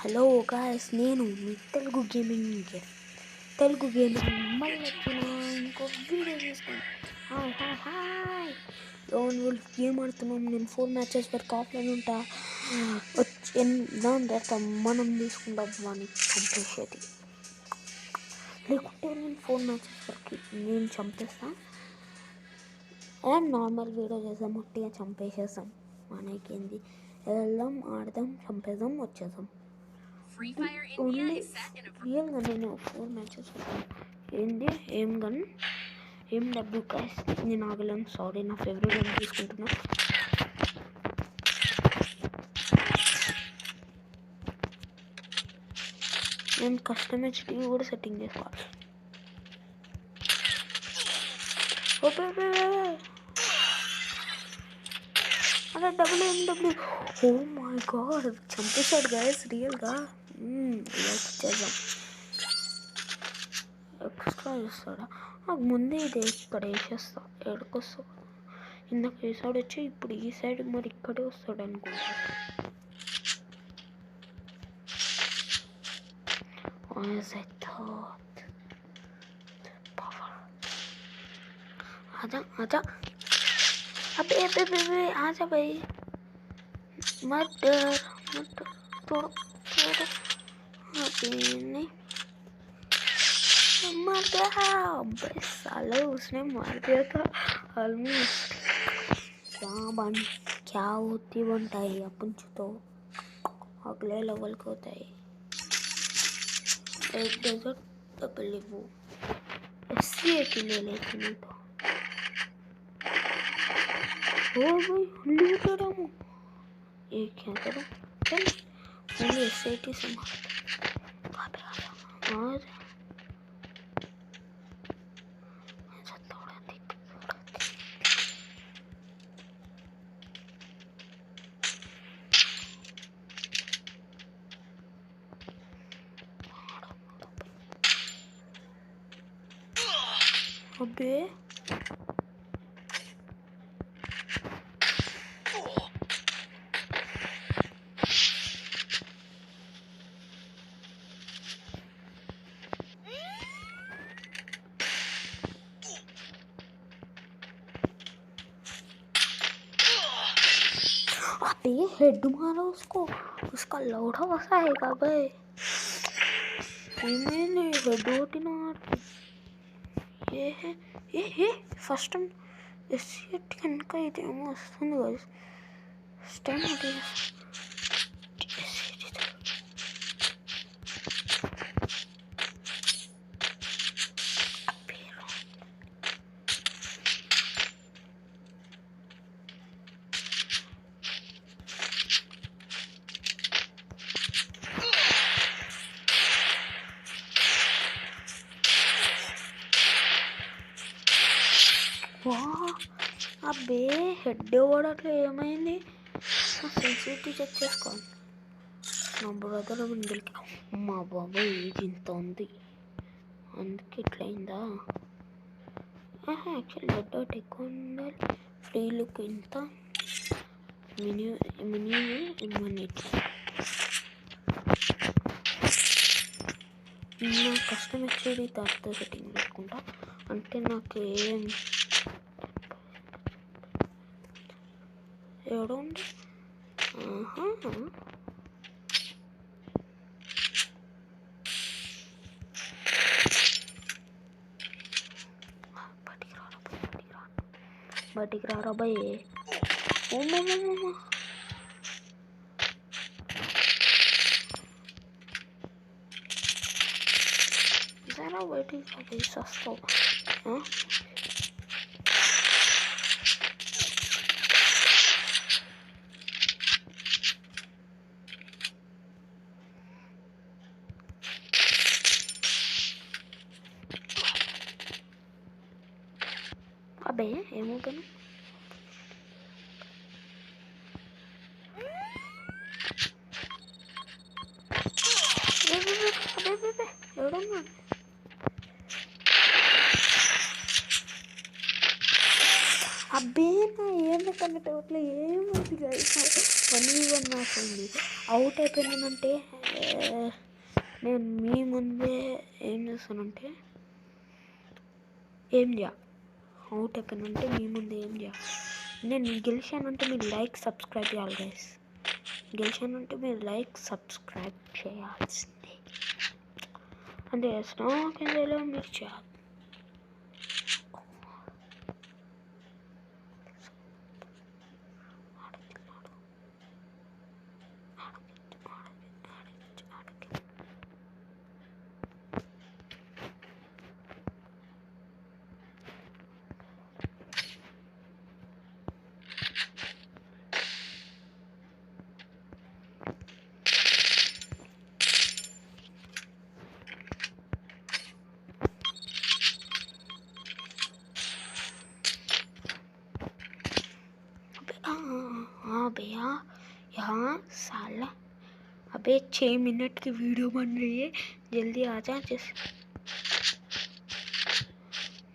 Hello guys, నేను మీ Telugu gaming మళ్ళీ వచ్చిన ఇంకో వీడియో తీసుకుని hi hi hi lone wolf game ఆడుతున్నాం. నేను 4 మ్యాచెస్ వరకు ఆఫ్లైన్ ఉంటా. దాని తర్వాత మనం తీసుకుంటాం వాడిని చంపేసేది. లేకుంటే నేను 4 మ్యాచెస్ వరకు నేను చంపేస్తా అండ్ నార్మల్ వీడియో చేద్దాం, ఒట్టిగా చంపేసేస్తాం. మనకేంది, వెళ్దాం, ఆడదాం, చంపేద్దాం, వచ్చేద్దాం. రియల్గా నేను 4 మ్యాచెస్ ఏంది ఏం గన్ ఏం డబ్బు కాస్ నేను ఆగలేను. సారీ, నా ఫేవరెట్ గన్ తీసుకుంటున్నా. నేను కస్టమ్ హెచ్డి కూడా సెట్టింగ్ చేసుకోవాలి. అలా డబ్ల్యూ ఓ మై గాడ్, చంపేశాడు గైస్ రియల్గా. చేద్దాం, ఎక్స్ట్రా చేస్తాడా? నాకు ముందే ఇది ఇక్కడ వేసేస్తా. ఎక్కడికొస్తా, ఇందాక ఈ సైడ్ వచ్చి ఇప్పుడు ఈ సైడ్ మరి ఇక్కడే వస్తాడు అనుకుంటా. आजा आजा, अबे अबे अबे आजा भाई, मत डर तोड़ो तोड़ो। अबे नहीं मर गया। अबे साला उसने मार दिया था ऑलमोस्ट। क्या होती बनता है अपन तो अगले लेवल का होता है। एक डेजर्ट डबल वो ऐसी एक ले लेती नहीं तो ओ भाई हल्ली कर रहा हूँ। एक क्या करूँ, चल हल्ली ऐसे ही संभाल और अबे अबे हेड मारो उसको, उसका लौड़ा वसा है भाई। मैंने हेड मार ये फर्स्ट टाइम एसियट कनका इदेमो వస్తుంది गाइस. స్టైల్ అది అబ్బే హెడ్ ఓడట్లో ఏమైంది? సెన్సిటివిటీ చెక్ చేసుకోవాలి. నా బ్రదర్ ముందుకి మా బాబాయ్ ఏజ్ ఇంత ఉంది అందుకే ఇట్లా అయిందా? యాక్చువల్లీ హెడ్ అవుట్ ఎక్కువ ఉండాలి. ఫ్రీ లుక్ ఇంత మినీ నా కస్టమ్ హెచ్డి తాతో సెట్టింగ్ పెట్టుకుంటా. అంటే నాకు ఏం ఎవడుంది బయటికి రారా బాయ్. జరా బయటికి రాబోయి వస్తావు. అబ్బే ఏమవుతుంది? ఎవడన్నా అబ్బే నా ఏం కనెక్ట్ అవ్వట్లే. ఏమైంది గైస్? 1v1 మ్యాచ్ అయింది. అవుట్ అయిపోయిందంటే నేను మీ ముందే ఏం చేస్తానంటే అవుట్ అయిపోయిందంటే మీ ముందే ఏం చేయాలి, నేను గెలిచానంటే మీరు లైక్ సబ్స్క్రైబ్ చేయాలి గైస్. గెలిచానంటే మీరు లైక్ సబ్స్క్రైబ్ చేయాల్సిందే. అంటే నాకేం తెలియదు, మీరు చేయాలి. भैया यहाँ साला, अबे 6 मिनट की वीडियो बन रही है, जल्दी आ जा।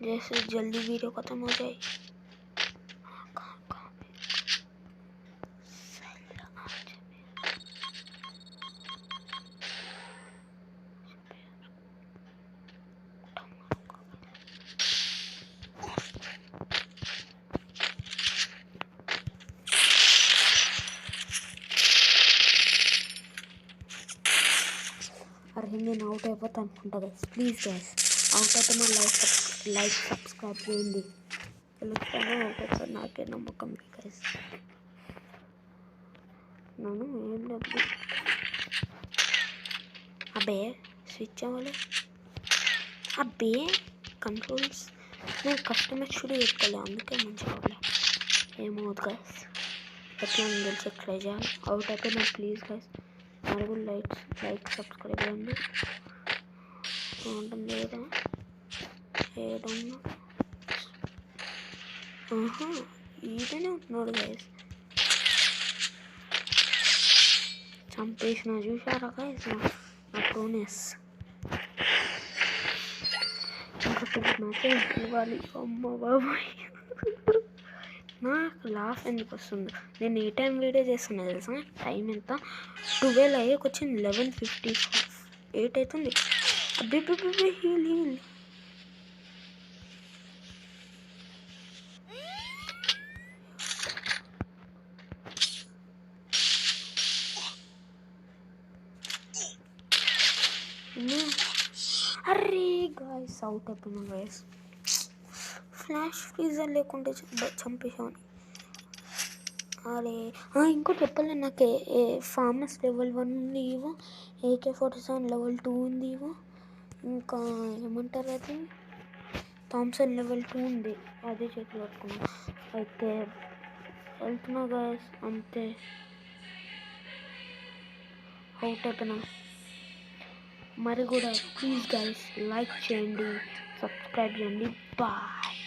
जैसे जल्दी वीडियो खत्म हो जाए। అరే నేను అవుట్ అయిపోతా అనుకుంటా గైస్. ప్లీజ్ గైస్, అవుట్ అయిపోయిన లైక్ సబ్స్క్రైబ్ చేయండి. గెలుస్తానో అవుట్ అయిపోయి నాకే నమ్మకం గైస్. నన్ను ఏం డబ్బు అబ్బే స్విచ్ అవ్వాలి. అబ్బే కంట్రోల్స్ నేను కస్టమర్స్ కూడా చెప్పుకోలే, అందుకే మంచిగా అవ్వలే. ఏమవుతుంది గైస్, ఎట్లా తెలిసి ట్రై చేయాలి. అవుట్ అయిపోయినా ప్లీజ్ గైస్ నలుగురు లైక్ సబ్స్క్రైబ్ చేయండి. ఉంటుంది ఏదన్నా ఈడనే ఉంటున్నాడు గైస్. చంపేసిన చూసారా గైస్ నా ప్రోనెస్. ఇంకొక మ్యాచ్ ఇవ్వాలి. అమ్మ బాబాయ్ నాకు లాస్ ఎందుకు వస్తుంది. నేను ఏ టైం వీడియో చేస్తున్నా తెలుసా? టైం ఎంత 12 అయ్యేకి వచ్చింది. 11:58 అవుతుంది. అబ్బే హీల్ అరే గాయస్ అవుట్ అయిపోయినా గాయస్. ఫ్లాష్ ఫ్రీజర్ లేకుంటే చంపేసామని. అరే ఇంకోటి చెప్పలే, నాకు ఫార్మస్ లెవెల్ 1 ఉంది ఇవో, AK-47 లెవెల్ 2 ఉంది ఇవో, ఇంకా ఏమంటారు అది థామ్సన్ లెవెల్ 2 ఉంది. అదే చేతులు పట్టుకున్నాను. అయితే వెళ్తున్నా గాయస్, అంతే అవుట్ అయిపోయినా. మరి కూడా ప్లీజ్ గైస్ లైక్ చేయండి, సబ్స్క్రైబ్ చేయండి. బాయ్.